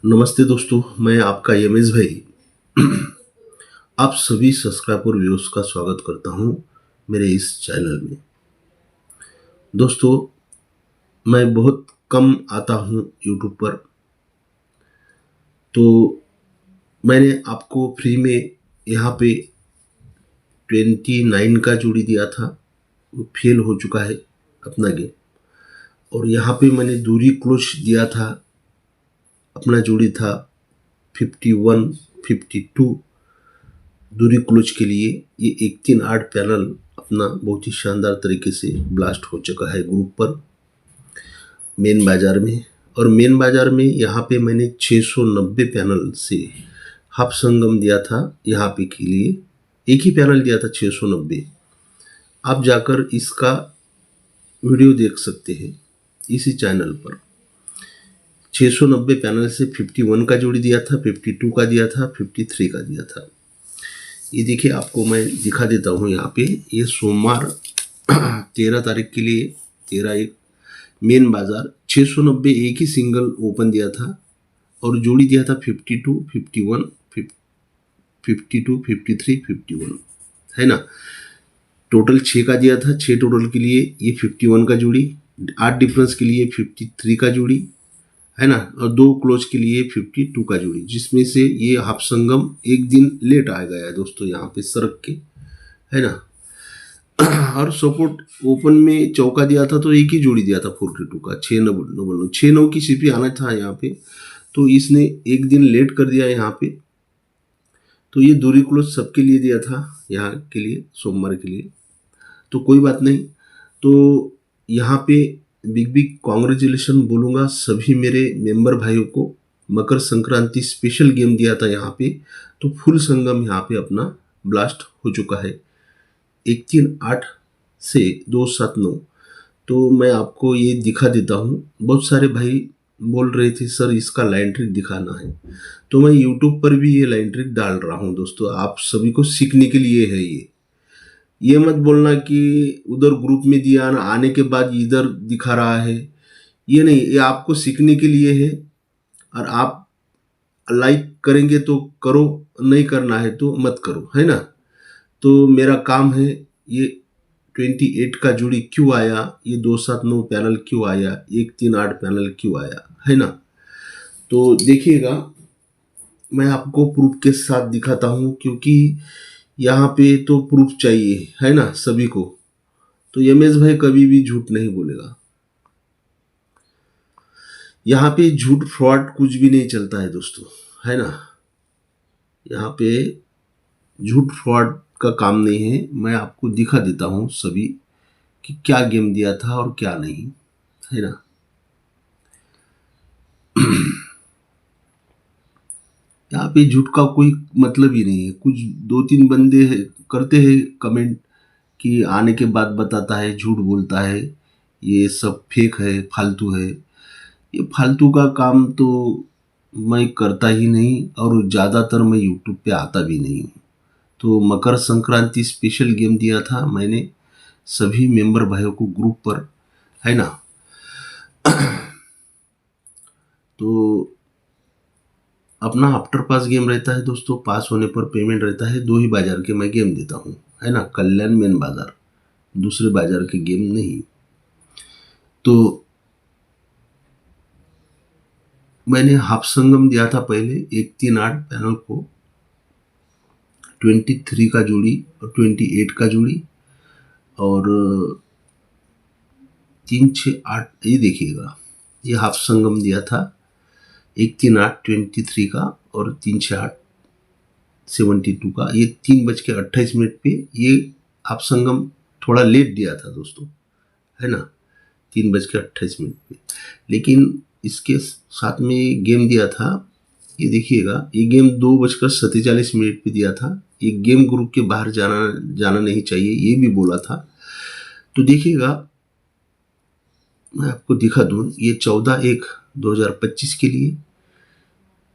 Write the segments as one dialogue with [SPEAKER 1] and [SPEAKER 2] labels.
[SPEAKER 1] नमस्ते दोस्तों, मैं आपका यमेश भाई आप सभी सब्सक्राइबर व्यूअर्स का स्वागत करता हूं मेरे इस चैनल में। दोस्तों, मैं बहुत कम आता हूं यूट्यूब पर, तो मैंने आपको फ्री में यहाँ पे 29 का जोड़ी दिया था। वो फेल हो चुका है अपना गेम। और यहाँ पे मैंने दूरी क्लोज दिया था, अपना जोड़ी था 51 52 दूरी क्लोज के लिए। ये 1-3-8 पैनल अपना बहुत ही शानदार तरीके से ब्लास्ट हो चुका है ग्रुप पर मेन बाज़ार में। और मेन बाज़ार में यहाँ पे मैंने 690 पैनल से हाफ संगम दिया था। यहाँ पे के लिए एक ही पैनल दिया था 690। आप जाकर इसका वीडियो देख सकते हैं इसी चैनल पर। 690 पैनल से 51 का जोड़ी दिया था, 52 का दिया था, 53 का दिया था। ये देखिए, आपको मैं दिखा देता हूँ। यहाँ पे ये सोमवार 13 तारीख के लिए 13/1 मेन बाज़ार 690 एक ही सिंगल ओपन दिया था और जोड़ी दिया था 52 51 52 53 51, है ना। टोटल 6 का दिया था। 6 टोटल के लिए ये 51 का जोड़ी, 8 डिफरेंस के लिए 53 का जोड़ी, है ना। और 2 क्लोज के लिए 52 का जोड़ी, जिसमें से ये हाफ संगम एक दिन लेट आ गया है दोस्तों यहाँ पे सड़क के, है ना। और सपोर्ट ओपन में चौका दिया था तो एक ही जोड़ी दिया था 42 का, 6-9 की सीपी आना था यहाँ पे, तो इसने एक दिन लेट कर दिया यहाँ पे। तो ये दूरी क्लोज सबके लिए दिया था यहाँ के लिए, सोमवार के लिए, तो कोई बात नहीं। तो यहाँ पे बिग बिग कॉन्ग्रेचुलेशन बोलूँगा सभी मेरे मेंबर भाइयों को। मकर संक्रांति स्पेशल गेम दिया था यहाँ पे, तो फुल संगम यहाँ पे अपना ब्लास्ट हो चुका है 1-3-8 से 2-7-9। तो मैं आपको ये दिखा देता हूँ। बहुत सारे भाई बोल रहे थे सर इसका लाइन ट्रिक दिखाना है, तो मैं यूट्यूब पर भी ये लाइन ट्रिक डाल रहा हूँ दोस्तों। आप सभी को सीखने के लिए है ये मत बोलना कि उधर ग्रुप में दिया ना, आने के बाद इधर दिखा रहा है। ये नहीं, ये आपको सीखने के लिए है। और आप लाइक करेंगे तो करो, नहीं करना है तो मत करो, है ना। तो मेरा काम है ये 28 का जोड़ी क्यों आया, ये 2-7-9 पैनल क्यों आया, 1-3-8 पैनल क्यों आया, है ना। तो देखिएगा, मैं आपको प्रूफ के साथ दिखाता हूँ, क्योंकि यहाँ पे तो प्रूफ चाहिए, है ना, सभी को। तो यमेश भाई कभी भी झूठ नहीं बोलेगा। यहाँ पे झूठ फ्रॉड कुछ भी नहीं चलता है दोस्तों, है ना। यहाँ पे झूठ फ्रॉड का काम नहीं है। मैं आपको दिखा देता हूँ सभी कि क्या गेम दिया था और क्या नहीं, है ना। यहाँ पे झूठ का कोई मतलब ही नहीं है। कुछ 2-3 बंदे करते हैं कमेंट कि आने के बाद बताता है, झूठ बोलता है, ये सब फेक है, फालतू है। ये फालतू का काम तो मैं करता ही नहीं, और ज़्यादातर मैं यूट्यूब पे आता भी नहीं हूँ। तो मकर संक्रांति स्पेशल गेम दिया था मैंने सभी मेंबर भाइयों को ग्रुप पर, है ना। तो अपना आफ्टर पास गेम रहता है दोस्तों, पास होने पर पेमेंट रहता है। 2 ही बाजार के मैं गेम देता हूँ, है ना, कल्याण मेन बाजार, दूसरे बाजार के गेम नहीं। तो मैंने हाफ संगम दिया था पहले 1-3-8 पैनल को, 23 का जोड़ी और 28 का जोड़ी, और 3-6-8। ये देखिएगा, ये हाफ संगम दिया था 1-3-8 23 का, और 3-6-8 72 का। ये 3:28 पे ये हाफ संगम थोड़ा लेट दिया था दोस्तों, है ना, 3:28 पे। लेकिन इसके साथ में गेम दिया था, ये देखिएगा, ये गेम 2:47 पे दिया था। ये गेम ग्रुप के बाहर जाना नहीं चाहिए, ये भी बोला था। तो देखिएगा, मैं आपको दिखा दूं, ये 14/1/2025 के लिए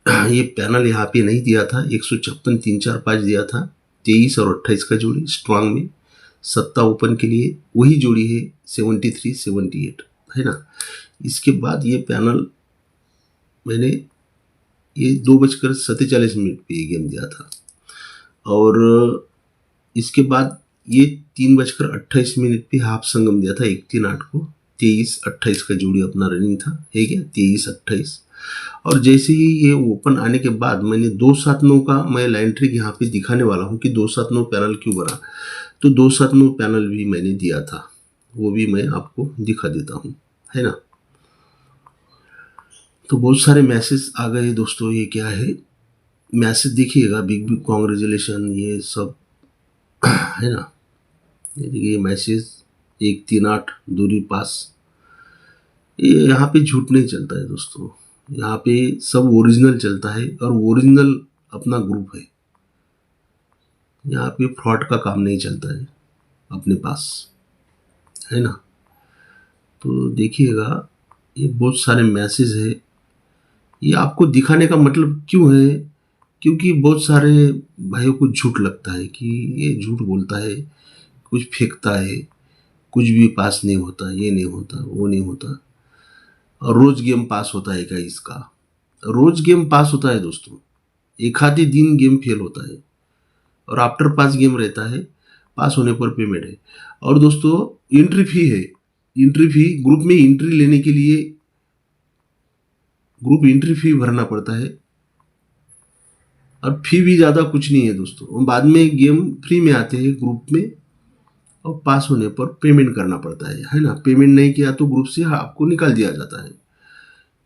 [SPEAKER 1] ये पैनल यहाँ पे नहीं दिया था। 156 3-4-5 दिया था। 23 और 28 का जोड़ी स्ट्रांग में। 7 ओपन के लिए वही जोड़ी है 73 78, है ना। इसके बाद ये पैनल मैंने ये 2:47 पे ये गेम दिया था। और इसके बाद ये 3:28 पे हाफ संगम दिया था 1-3-8 को। 23-28 का जोड़ी अपना रनिंग था, है क्या, 23-28। और जैसे ही ये ओपन आने के बाद मैंने 2-7-9 का मैं लाइन ट्रिक यहाँ पे दिखाने वाला हूँ कि 2-7-9 पैनल क्यों बना। तो 2-7-9 पैनल भी मैंने दिया था, वो भी मैं आपको दिखा देता हूँ, है ना। तो बहुत सारे मैसेज आ गए दोस्तों। ये क्या है, मैसेज देखिएगा, बिग बिग कॉन्ग्रेचुलेशन, ये सब है ना। ये देखिए मैसेज 1-3-8 दूरी पास। ये यहाँ पे झूठ नहीं चलता है दोस्तों, यहाँ पे सब ओरिजिनल चलता है और ओरिजिनल अपना ग्रुप है। यहाँ पे फ्रॉड का काम नहीं चलता है अपने पास, है ना। तो देखिएगा ये बहुत सारे मैसेज है। ये आपको दिखाने का मतलब क्यों है, क्योंकि बहुत सारे भाइयों को झूठ लगता है कि ये झूठ बोलता है, कुछ फेंकता है, कुछ भी पास नहीं होता, ये नहीं होता, वो नहीं होता। और रोज गेम पास होता है क्या इसका? रोज गेम पास होता है दोस्तों, एक आधे दिन गेम फेल होता है और आफ्टर पास गेम रहता है, पास होने पर पेमेंट है। और दोस्तों एंट्री फी है, एंट्री फी ग्रुप में एंट्री लेने के लिए ग्रुप एंट्री फी भरना पड़ता है और फी भी ज़्यादा कुछ नहीं है दोस्तों। बाद में गेम फ्री में आते हैं ग्रुप में और पास होने पर पेमेंट करना पड़ता है ना। पेमेंट नहीं किया तो ग्रुप से आपको निकाल दिया जाता है।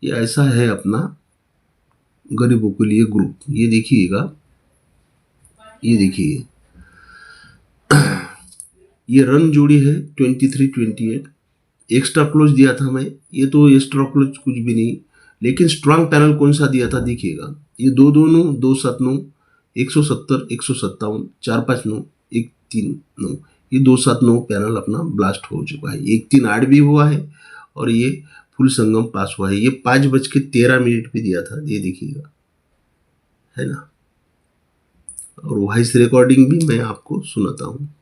[SPEAKER 1] ये ऐसा है अपना गरीबों के लिए ग्रुप। ये देखिएगा, ये देखिए ये रन जोड़ी है 23-28। एक्स्ट्रा क्लोज दिया था मैं, ये तो एक्स्ट्रा क्लोज कुछ भी नहीं, लेकिन स्ट्रांग पैनल कौन सा दिया था देखिएगा। ये 2-2-9, 2-7-9, 170, 157, 4-5-9, 1-3-9, ये 2-7-9 पैनल अपना ब्लास्ट हो चुका है। 1-3-8 भी हुआ है और ये फुल संगम पास हुआ है। ये 5:13 पे दिया था, ये देखिएगा, है ना। और वॉइस रिकॉर्डिंग भी मैं आपको सुनाता हूँ।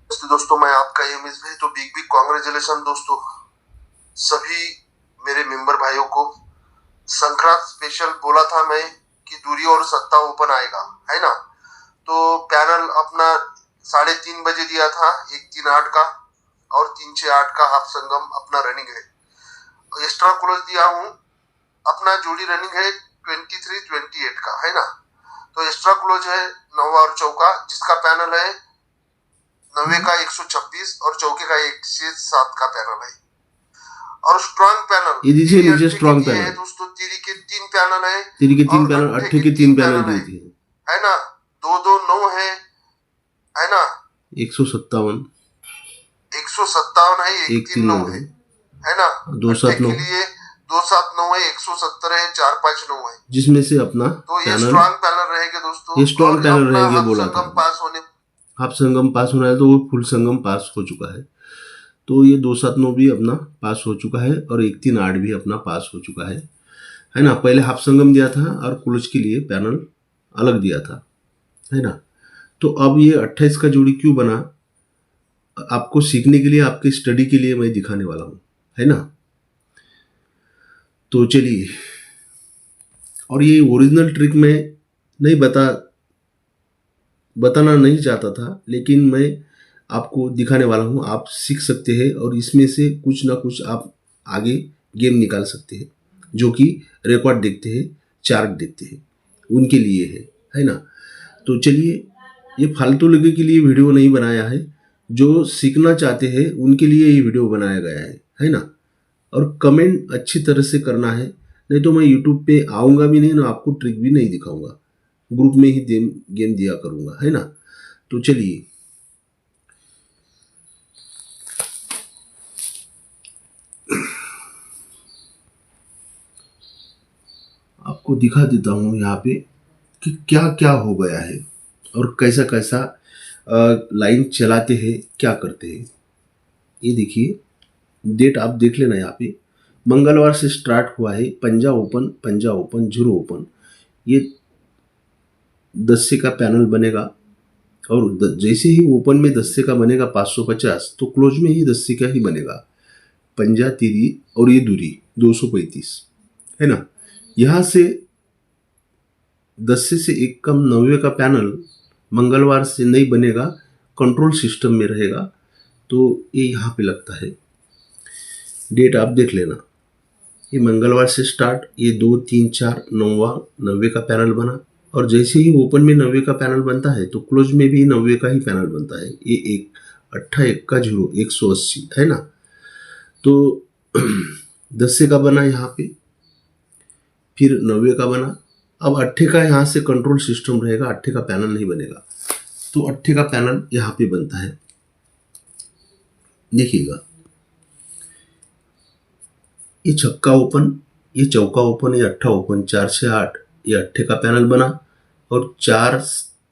[SPEAKER 2] दोस्तों मैं आपका एमएस भाई, तो बिग बिग कांग्रेचुलेशन दोस्तों सभी मेरे मेंबर भाइयों को। संक्रांत स्पेशल बोला था मैं कि दूरी और सत्ता ओपन आएगा, है ना। तो पैनल अपना 3:30 बजे दिया था 1-3-8 का और 3-6-8 का हाफ संगम अपना रनिंग है। एक्स्ट्रा क्लोज दिया हूँ, अपना जोड़ी रनिंग है 23-28 का, है ना। तो एक्स्ट्रा क्लोज है 9 और चौका, जिसका पैनल है 9 का 126 और चौके का 107 का पैनल है। और स्ट्रांग पैनल
[SPEAKER 1] ये दीजिए नीचे स्ट्रांग पैनल
[SPEAKER 2] है दोस्तों, तीरी के 3 पैनल है,
[SPEAKER 1] तीरी के 3 पैनल, अट्ठे के 3 पैनल दी थी,
[SPEAKER 2] है ना। 2-2-9 है ना।
[SPEAKER 1] 157
[SPEAKER 2] है, 1-3-9 है ना।
[SPEAKER 1] 2-7-9
[SPEAKER 2] के लिए 2-7-9 है, 170 है, 4-5-9 है,
[SPEAKER 1] जिसमें से अपना
[SPEAKER 2] तो ये स्ट्रांग पैनल रहेगा दोस्तों।
[SPEAKER 1] ये स्ट्रांग पैनल रहेंगे बोला था।
[SPEAKER 2] पास होने
[SPEAKER 1] हाफ संगम पास होना है तो वो फुल संगम पास हो चुका है। तो ये 2-7-9 भी अपना पास हो चुका है और 1-3-8 भी अपना पास हो चुका है ना। पहले हाफ संगम दिया था और क्लोज के लिए पैनल अलग दिया था, है ना। तो अब ये 28 का जोड़ी क्यों बना, आपको सीखने के लिए, आपके स्टडी के लिए मैं दिखाने वाला हूँ, है ना। तो चलिए, और ये ओरिजिनल ट्रिक मैं नहीं बताना नहीं चाहता था, लेकिन मैं आपको दिखाने वाला हूँ। आप सीख सकते हैं और इसमें से कुछ ना कुछ आप आगे गेम निकाल सकते हैं। जो कि रिकॉर्ड देखते हैं, चार्ट देखते हैं, उनके लिए है ना। तो चलिए, ये फालतू लगे के लिए वीडियो नहीं बनाया है, जो सीखना चाहते हैं उनके लिए ये वीडियो बनाया गया है ना। और कमेंट अच्छी तरह से करना है, नहीं तो मैं यूट्यूब पे आऊँगा भी नहीं ना, आपको ट्रिक भी नहीं दिखाऊंगा, ग्रुप में ही गेम दिया करूँगा, है ना। तो चलिए, आपको दिखा देता हूँ यहाँ पे कि क्या क्या हो गया है और कैसा कैसा लाइन चलाते हैं, क्या करते हैं। ये देखिए, डेट आप देख लेना यहाँ पे, मंगलवार से स्टार्ट हुआ है। पंजा ओपन, जीरो ओपन, ये 10 का पैनल बनेगा और जैसे ही ओपन में 10 का बनेगा 550, तो क्लोज में ही 10 का ही बनेगा। पंजा, तीरी और ये दूरी 235, है ना। यहाँ से 10 से एक कम 90 का पैनल मंगलवार से नहीं बनेगा, कंट्रोल सिस्टम में रहेगा। तो ये यहाँ पे लगता है, डेट आप देख लेना। ये मंगलवार से स्टार्ट, ये 2, 3, 4 9वां 90 का पैनल बना, और जैसे ही ओपन में 90 का पैनल बनता है तो क्लोज में भी 90 का ही पैनल बनता है। ये एक 1 का 0 180 है ना। तो 10 का बना यहाँ पे, फिर 90 का बना। अब 8 का यहाँ से कंट्रोल सिस्टम रहेगा, 8 का पैनल नहीं बनेगा। तो 8 का पैनल यहाँ पे बनता है, देखिएगा। ये छक्का ओपन, ये चौका ओपन, ये 8 ओपन, 4 से 8 ये 8 का पैनल बना, और 4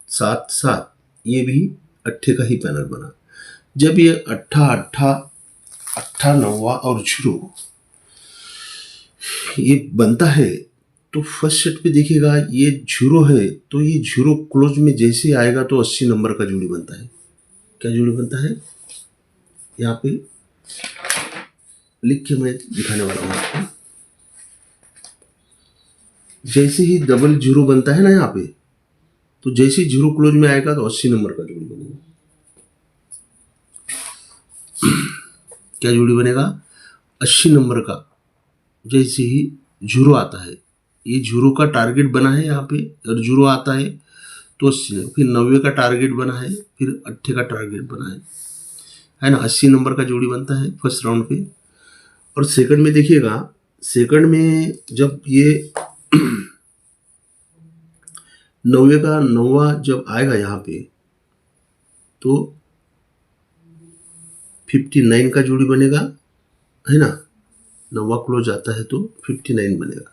[SPEAKER 1] 7 7 ये भी 8 का ही पैनल बना। जब ये 8 9 और 0 ये बनता है तो फर्स्ट सेट पे देखिएगा ये 0 है, तो ये 0 क्लोज में जैसे आएगा तो 80 नंबर का जोड़ी बनता है। क्या जोड़ी बनता है यहाँ पे लिख के मैं दिखाने वाला हूँ आपको। जैसे ही डबल 0 बनता है ना यहाँ पे, तो जैसे ही 0 क्लोज में आएगा तो 80 नंबर का जोड़ी बनेगा। क्या जोड़ी बनेगा 80 नंबर का। जैसे ही 0 आता है, ये 0 का टारगेट बना है यहाँ पे, और 0 आता है तो 80, फिर 90 का टारगेट बना है, फिर 8 का टारगेट बना है ना। 80 नंबर का जोड़ी बनता है फर्स्ट राउंड पे। और सेकंड में देखिएगा, सेकंड में जब ये 90 का 9वां जब आएगा यहाँ पे तो 59 का जोड़ी बनेगा, है ना। 9वां क्लोज आता है तो 59 बनेगा।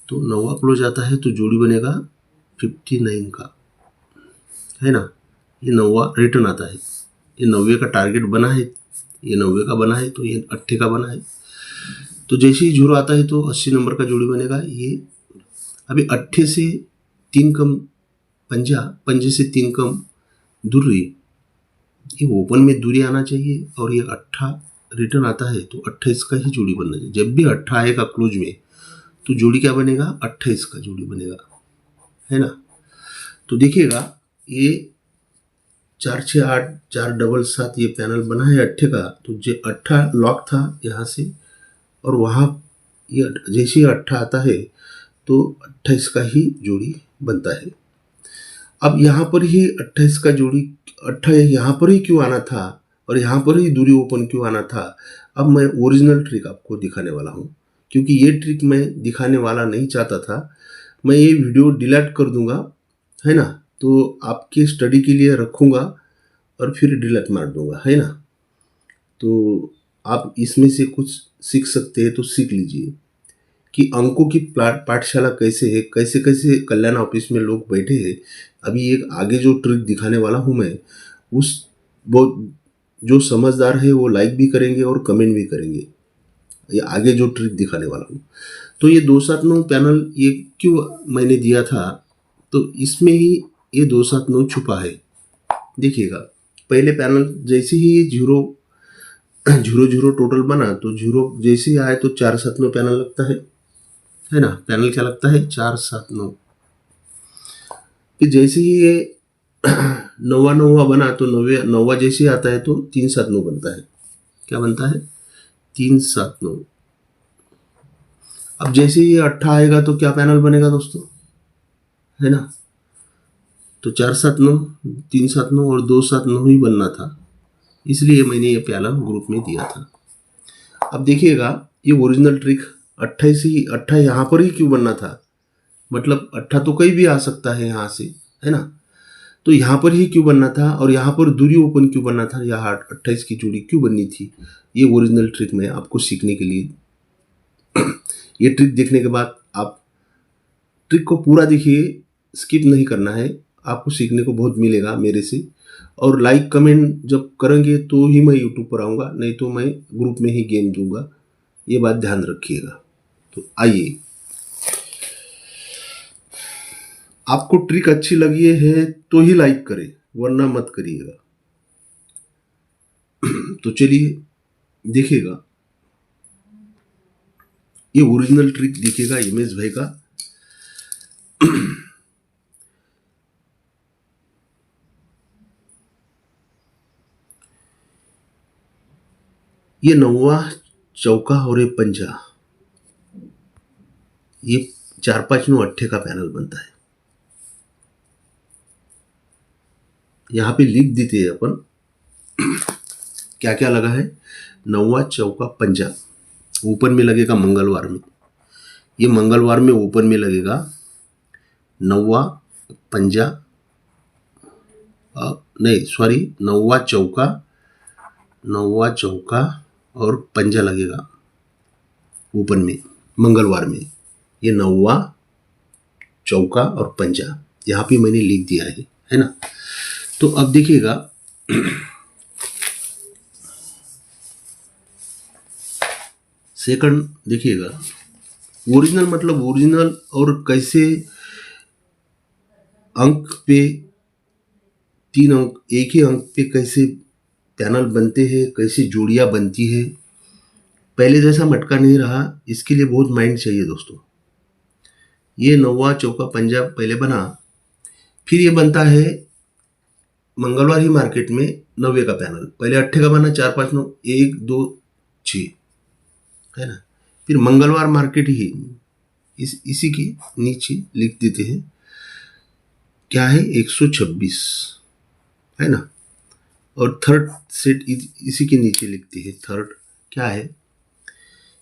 [SPEAKER 1] तो 9वां क्लोज आता है तो जोड़ी बनेगा 59 का, है ना। ये 9वां रिटर्न आता है, ये 90 का टारगेट बना है, ये 90 का बना है, तो ये 8 का बना है। तो जैसे ही 0 आता है तो 80 नंबर का जोड़ी बनेगा। ये अभी 8 से 3 कम पंजा, पंजे से 3 कम दूरी, ये ओपन में दूरी आना चाहिए, और ये 8 रिटर्न आता है तो 28 का ही जोड़ी बनना चाहिए। जब भी 8 आएगा क्लोज में तो जोड़ी क्या बनेगा 28 का जोड़ी बनेगा, है ना। तो देखिएगा ये 4 6 8 4 डबल 7 ये पैनल बना है 8 का। तो जो 8 लॉक था यहाँ से, और वहाँ ये जैसे ही 8 आता है तो 28 का ही जोड़ी बनता है। अब यहाँ पर ही 28 का जोड़ी 8 यहाँ पर ही क्यों आना था, और यहाँ पर ही दूरी ओपन क्यों आना था। अब मैं ओरिजिनल ट्रिक आपको दिखाने वाला हूँ, क्योंकि ये ट्रिक मैं दिखाने वाला नहीं चाहता था। मैं ये वीडियो डिलीट कर दूंगा, है ना। तो आपके स्टडी के लिए रखूँगा और फिर डिलीट मार दूंगा, है ना। तो आप इसमें से कुछ सीख सकते हैं तो सीख लीजिए कि अंकों की पाठशाला कैसे है, कैसे कैसे कल्याण ऑफिस में लोग बैठे हैं। अभी एक आगे जो ट्रिक दिखाने वाला हूँ मैं, उस वो जो समझदार है वो लाइक भी करेंगे और कमेंट भी करेंगे। ये आगे जो ट्रिक दिखाने वाला हूँ, तो ये 279 पैनल ये क्यों मैंने दिया था, तो इसमें ही ये 279 छुपा है। देखिएगा पहले पैनल जैसे ही ये 0 टोटल बना, तो 0 जैसे ही आए तो 479 पैनल लगता है ना। पैनल क्या लगता है 479। फिर जैसे ही ये 9वां बना तो 9वां जैसे ही आता है तो 379 बनता है। क्या बनता है 379। अब जैसे ही ये 8 आएगा तो क्या पैनल बनेगा दोस्तों, है ना। तो 479 379 और 279 ही बनना था, इसलिए मैंने ये पैनल ग्रुप में दिया था। अब देखिएगा ये ओरिजिनल ट्रिक 28 यहाँ पर ही क्यों बनना था, मतलब 8 तो कहीं भी आ सकता है यहाँ से, है ना। तो यहाँ पर ही क्यों बनना था, और यहाँ पर दूरी ओपन क्यों बनना था, यहाँ 28 की जोड़ी क्यों बननी थी। ये ओरिजिनल ट्रिक मैं आपको सीखने के लिए ये ट्रिक देखने के बाद आप ट्रिक को पूरा देखिए, स्किप नहीं करना है। आपको सीखने को बहुत मिलेगा मेरे से। और लाइक कमेंट जब करेंगे तो ही मैं यूट्यूब पर आऊँगा, नहीं तो मैं ग्रुप में ही गेम दूंगा, ये बात ध्यान रखिएगा। तो आइए, आपको ट्रिक अच्छी लगी है तो ही लाइक करें, वरना मत करिएगा। तो चलिए देखिएगा, ये ओरिजिनल ट्रिक देखिएगा इमेज भाई का। ये नौवा चौका और ये पंजा, ये 4 5 9 अट्ठे का पैनल बनता है। यहाँ पे लिख देते हैं अपन क्या क्या लगा है। नौवा चौका पंजा ऊपर में लगेगा मंगलवार में, ये मंगलवार में ऊपर में लगेगा नौवा पंजा, नहीं सॉरी, नौवा चौका और पंजा लगेगा ऊपर में मंगलवार में। ये नौवा चौका और पंजा यहाँ पे मैंने लिख दिया है ना। तो अब देखिएगा सेकंड, देखिएगा ओरिजिनल मतलब ओरिजिनल, और कैसे अंक पे 3 अंक, एक ही अंक पे कैसे पैनल बनते हैं, कैसे जोड़ियाँ बनती है। पहले जैसा मटका नहीं रहा, इसके लिए बहुत माइंड चाहिए दोस्तों। ये नौवा चौका पंजा पहले बना, फिर ये बनता है मंगलवार ही मार्केट में 90 का पैनल। पहले अट्ठे का बना 4 5 9 1 2 6 है ना। फिर मंगलवार मार्केट ही इसी के नीचे लिख देते हैं क्या है 126 है ना। और थर्ड सेट इसी के नीचे लिखते हैं। थर्ड क्या है,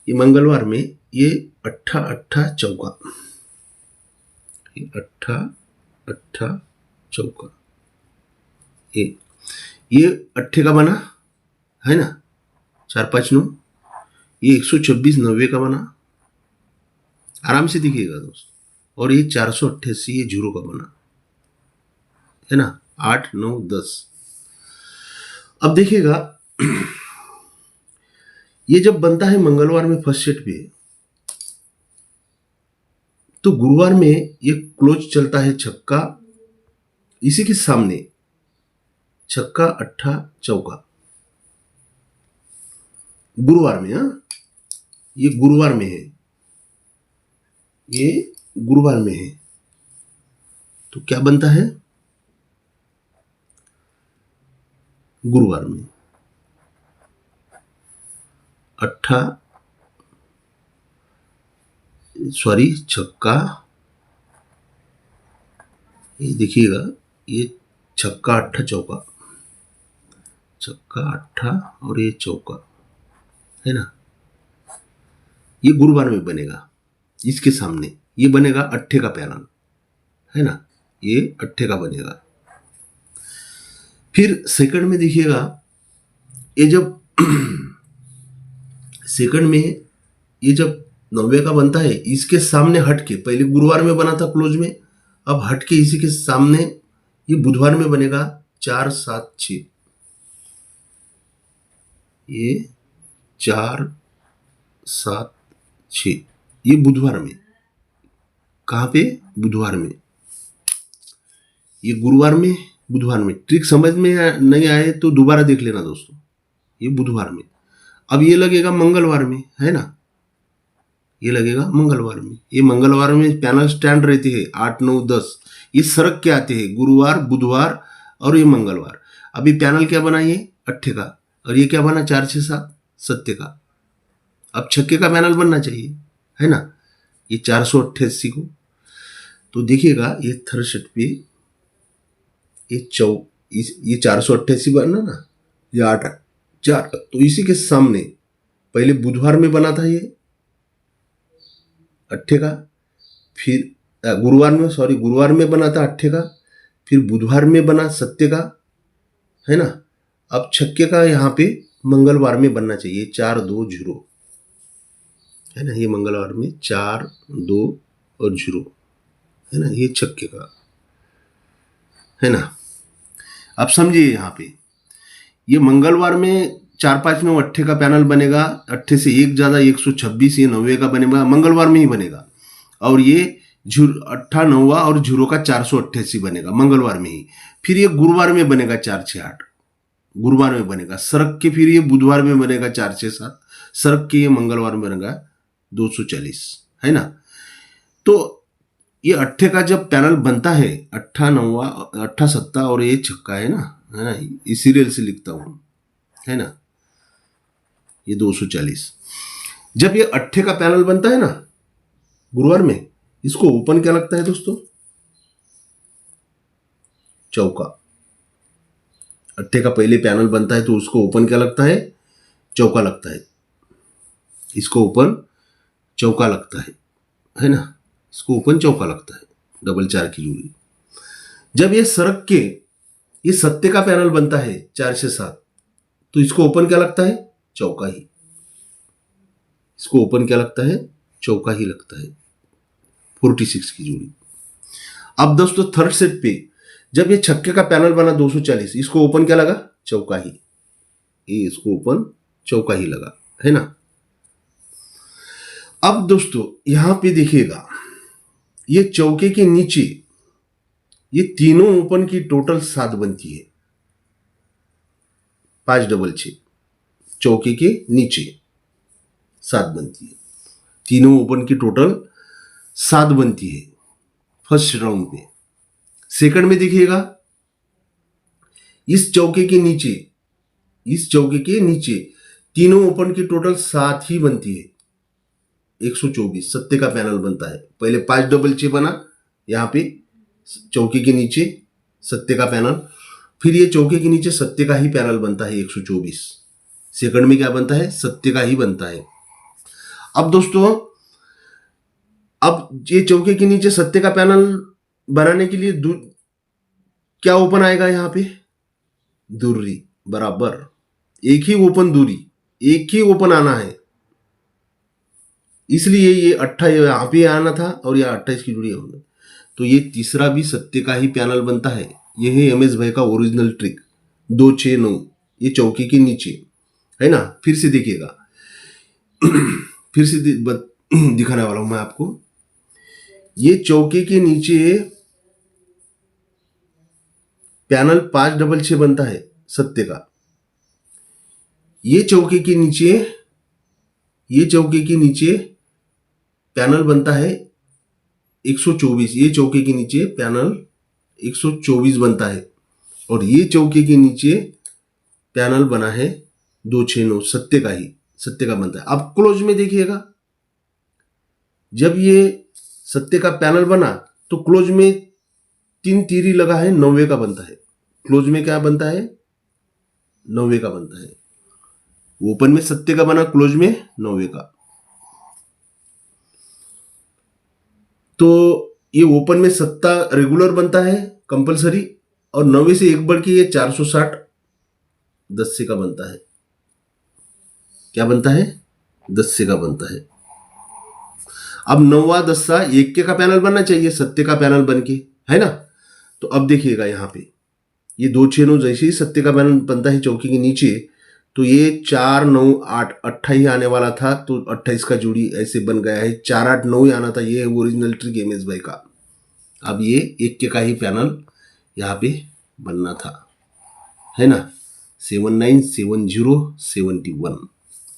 [SPEAKER 1] ये मंगलवार में ये अट्ठा चौका, ये अट्ठा चौका, ये अट्ठे का बना है ना 4 5 9, ये 126 90 का बना, आराम से दिखिएगा दोस्तों। और ये 488 ये 0 का बना है ना, 8 9 10। अब देखिएगा ये जब बनता है मंगलवार में फर्स्ट सेट पे, तो गुरुवार में ये क्लोज चलता है छक्का, इसी के सामने छक्का अट्ठा चौका गुरुवार में। ये गुरुवार में है, ये गुरुवार में है। तो क्या बनता है गुरुवार में छक्का, ये देखिएगा ये छक्का अट्ठा चौका, छक्का अट्ठा और ये चौका है ना। ये गुरुवार में बनेगा, इसके सामने ये बनेगा अट्ठे का पैनल है ना, ये अट्ठे का बनेगा। फिर सेकंड में देखिएगा, ये जब सेकंड में ये जब 90 का बनता है, इसके सामने हटके, पहले गुरुवार में बना था क्लोज में, अब हटके इसी के सामने ये बुधवार में बनेगा 4 7 6, ये 4 7 6, ये बुधवार में। कहाँ पे? बुधवार में। ये गुरुवार में, बुधवार में। ट्रिक समझ में नहीं आए तो दोबारा देख लेना दोस्तों। ये बुधवार में। अब ये लगेगा मंगलवार में है ना, ये लगेगा मंगलवार में। ये मंगलवार में पैनल स्टैंड रहते हैं 8 9 10, ये सरक के आते हैं गुरुवार बुधवार और ये मंगलवार। अभी पैनल क्या बना, ये अट्ठे का, और ये क्या बना 4 6 7 सत्ते का। अब छक्के का पैनल बनना चाहिए है ना, ये 488 को। तो देखिएगा ये थर्ड सेट पे ये 488 बना ना, ये 8 4, तो इसी के सामने पहले बुधवार में बना था ये अट्ठे का, फिर गुरुवार में बना था अट्ठे का, फिर बुधवार में बना सत्ते का है ना। अब छक्के का यहाँ पे मंगलवार में बनना चाहिए 4 2 0 है ना, ये मंगलवार में 4 2 और 0 है ना, ये छक्के का है ना। अब समझिए यहाँ पे ये मंगलवार में 4 5 9 अट्ठे का पैनल बनेगा, अट्ठे से एक ज़्यादा 126, ये 90 का बनेगा, मंगलवार में ही बनेगा। और ये अट्ठा नौवा और 0 का 488 बनेगा मंगलवार में ही। फिर ये गुरुवार में बनेगा 4 6 8, गुरुवार में बनेगा सरक के, फिर ये बुधवार में बनेगा 4 6 7, सरक के ये मंगलवार में बनेगा 240 है ना। तो ये अट्ठे का जब पैनल बनता है, अट्ठा नौवा अट्ठा सत्ता और ये छक्का है ना, इस सीरियल से लिखता हूँ है ना। ये 240। जब ये अट्ठे का पैनल बनता है ना गुरुवार में, इसको ओपन क्या लगता है दोस्तों? चौका। अट्ठे का पहले पैनल बनता है तो उसको ओपन क्या लगता है? चौका लगता है। इसको ओपन चौका लगता है ना? इसको ओपन चौका लगता है, डबल 4 की जोड़ी। जब ये सरक के ये सत्ते का पैनल बनता है 4 से 7, तो इसको ओपन क्या लगता है? चौका ही। इसको ओपन क्या लगता है? चौका ही लगता है, 46 की जोड़ी। अब दोस्तों थर्ड सेट पे जब ये छक्के का पैनल बना 240, इसको ओपन क्या लगा? चौका ही। ये इसको ओपन चौका ही लगा, है ना? अब दोस्तों यहां पे देखिएगा, ये चौके के नीचे ये तीनों ओपन की टोटल 7 बनती है, 5 डबल 6। चौके के नीचे 7 बनती है, तीनों ओपन की टोटल 7 बनती है फर्स्ट राउंड में। सेकंड में देखिएगा, इस चौके के नीचे तीनों ओपन की टोटल 7 ही बनती है, 124 सत्ते का पैनल बनता है। पहले 5 डबल 6 बना यहां पे चौके के नीचे सत्ते का पैनल, फिर ये चौके के नीचे सत्ते का ही पैनल बनता है 124। सेकंड में क्या बनता है? सत्ते का ही बनता है। अब दोस्तों अब ये चौके के नीचे सत्ते का पैनल बनाने के लिए क्या ओपन आएगा यहां पे? दूरी बराबर, एक ही ओपन दूरी, एक ही ओपन आना है, इसलिए ये 28 यहां पे आना था और यह 28 की जोड़ी होगी। तो ये तीसरा भी सत्ते का ही पैनल बनता है। ये है एमएस भाई का ओरिजिनल ट्रिक, 2 6 9। ये चौके के नीचे है ना? फिर से देखिएगा, फिर से दिखाने वाला हूं मैं आपको। ये चौके के नीचे पैनल 5 डबल 6 बनता है सत्ते का। ये चौके के नीचे पैनल बनता है 124। ये चौके के नीचे पैनल 124 बनता है और ये चौके के नीचे पैनल बना है 2 6 9 सत्ते का बनता है। अब क्लोज में देखिएगा, जब ये सत्ते का पैनल बना तो क्लोज में 3 तीरी लगा है, 90 का बनता है। क्लोज में क्या बनता है? 90 का बनता है। ओपन में सत्ते का बना, क्लोज में 90 का। तो ये ओपन में सत्ता रेगुलर बनता है कंपलसरी, और 90 से एक बढ़ के ये 460 10 का बनता है। क्या बनता है? 10 का बनता है। अब 9वां 10 1 का पैनल बनना चाहिए सत्ते का पैनल बन के, है ना? तो अब देखिएगा यहां पे ये 2 6 9 जैसे ही सत्ते का पैनल बनता है चौकी के नीचे, तो ये 4 9 8 28 आने वाला था, तो 28 का जोड़ी ऐसे बन गया है। 4 8 9 ही आना था। ये है ओरिजिनल ट्रिक एमएस भाई का। अब ये 1 का ही पैनल यहाँ पे बनना था, है ना? 79 70 71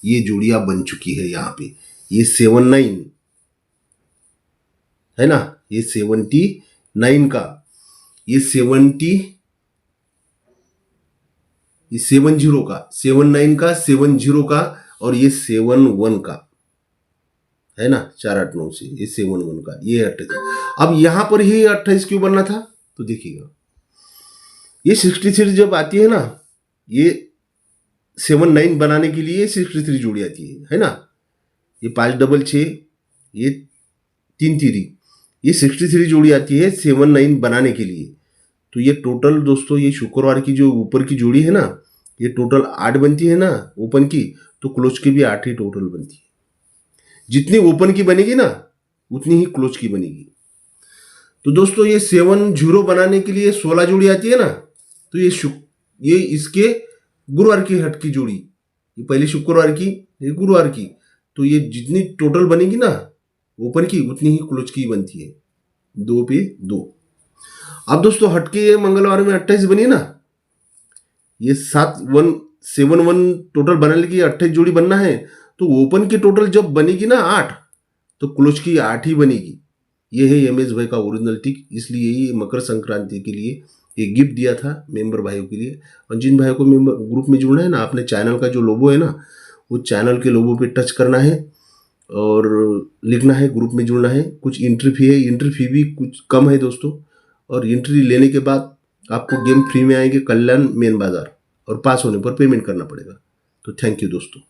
[SPEAKER 1] ये जोड़ियां बन चुकी है यहाँ पे। ये 79 है ना, ये 79 का, ये 70 ये 70 का, 79 का, 70 का, और ये 71 का, है ना? 4 8 9 से ये 71 का, ये 28। अब यहां पर ही 28 क्यों बनना था? तो देखिएगा, ये 63 जब आती है ना, ये 79 बनाने के लिए 63 जोड़ी आती है ना? ये 5 डबल 6, ये 3 तीरी, ये 63 जोड़ी आती है 79 बनाने के लिए। तो ये टोटल दोस्तों, ये शुक्रवार की जो ऊपर की जोड़ी है ना, ये टोटल 8 बनती है ना ओपन की, तो क्लोज की भी 8 ही टोटल बनती है। जितनी ओपन की बनेगी ना उतनी ही क्लोज की बनेगी। तो दोस्तों ये 70 बनाने के लिए 16 जोड़ी आती है ना, तो ये इसके गुरुवार की हट की जोड़ी, ये पहले शुक्रवार की, ये गुरुवार की, तो ये जितनी टोटल बनेगी ना ओपन की उतनी ही क्लोज की बनती है, 2 पे 2। अब दोस्तों हटके मंगलवार में 28 बनी ना, ये 71 टोटल बनाने की 28 जोड़ी बनना है, तो ओपन की टोटल जब बनेगी ना 8, तो क्लोज की 8 ही बनेगी। ये है एमएस भाई का ओरिजिनल ट्रिक। इसलिए ये मकर संक्रांति के लिए ये गिफ्ट दिया था मेंबर भाइयों के लिए। और जिन भाइयों को मेंबर ग्रुप में जुड़ना है ना, अपने चैनल का जो लोगो है ना वो चैनल के लोगों पे टच करना है और लिखना है, ग्रुप में जुड़ना है। कुछ एंट्री फी है, एंट्री फी भी कुछ कम है दोस्तों, और एंट्री लेने के बाद आपको गेम फ्री में आएंगे कल्याण मेन बाज़ार, और पास होने पर पेमेंट करना पड़ेगा। तो थैंक यू दोस्तों।